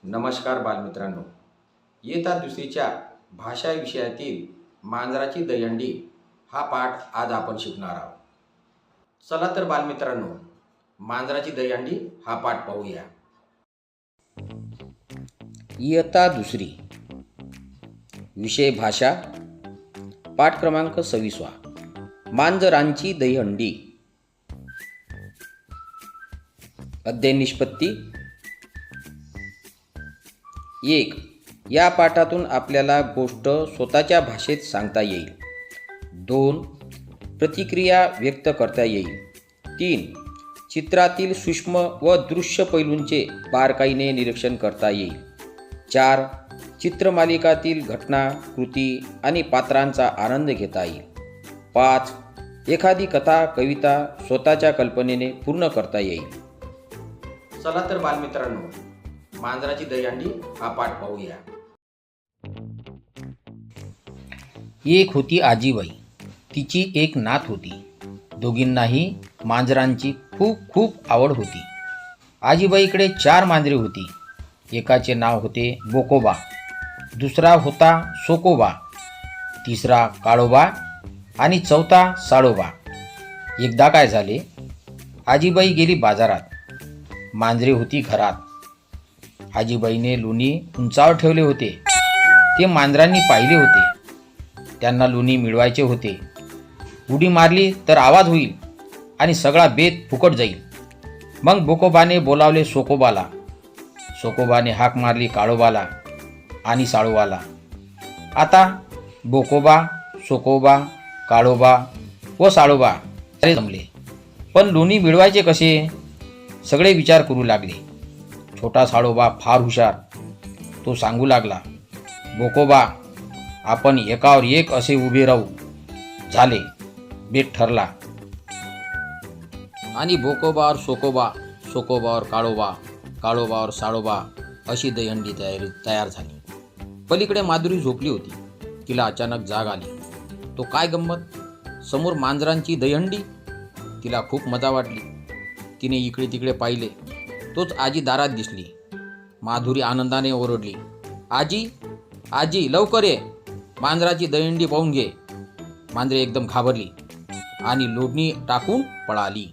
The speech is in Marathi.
नमस्कार बालमित्रांनो, इयत्ता दुसरीच्या भाषा विषयातील मांजराची दहीहंडी हा पाठ आज आपण शिकणार आहोत. चला तर बालमित्रांनो, मांजराची दहीहंडी हा पाठ पाहूया. इयत्ता दुसरी, विषय भाषा, पाठ क्रमांक 26. मांजरांची दहीहंडी. अध्याय निष्पत्ती. 1. या पाठातून आपल्याला गोष्ट स्वतःच्या भाषेत सांगता येईल. 2. प्रतिक्रिया व्यक्त करता येईल. 3. चित्रातील सूक्ष्म व दृश्य पैलूंचे बारकाईने निरीक्षण करता येईल. 4. चित्रमालिकातील घटना, कृती आणि पात्रांचा आनंद घेता येईल. 5. एखादी कथा, कविता स्वतःच्या कल्पनेने पूर्ण करता येईल. चला तर बालमित्रांनो, मांजराची दहीहंडी हा पाठ पाहूया. एक होती आजीबाई. तिची एक नात होती. दोघींनाही मांजरांची खूप खूप आवड होती. आजीबाईकडे 4 मांजरे होती. एकाचे नाव होते बोकोबा, दुसरा होता सोकोबा, तिसरा काळोबा आणि चौथा साळोबा. एकदा काय झाले, आजीबाई गेली बाजारात. मांजरे होती घरात. आजीबाईने लोणी उंचावर ठेवले होते. ते मांजरांनी पाहिले होते. त्यांना लोणी मिळवायचे होते. उडी मारली तर आवाज होईल आणि सगळा बेत फुकट जाईल. मग बोकोबाने बोलावले सोकोबाला. सोकोबाने हाक मारली काळोबाला आणि साळोबाला. आता बोकोबा, सोकोबा, काळोबा व साळोबा जमले. पण लोणी मिळवायचे कसे? सगळे विचार करू लागले. छोटा साळोबा फार हुशार. तो सांगू लागला, बोकोबा, आपण एकावर एक असे उभे राहू. झाले, बेत ठरला. आणि बोकोबावर सोकोबा, सोकोबावर काळोबा, काळोबावर साळोबा अशी दहीहंडी तयार झाली. पलीकडे माधुरी झोपली होती. तिला अचानक जाग आली. तो काय गंमत, समोर मांजरांची दहीहंडी. तिला खूप मजा वाटली. तिने इकडे तिकडे पाहिले. तोच आजी दारात दिसली. माधुरी आनंदाने ओरडली, आजी, आजी, लवकर ये, मांजराची दहीहंडी पाहून घे. मांजरे एकदम घाबरली आणि लोणी टाकून पळाली.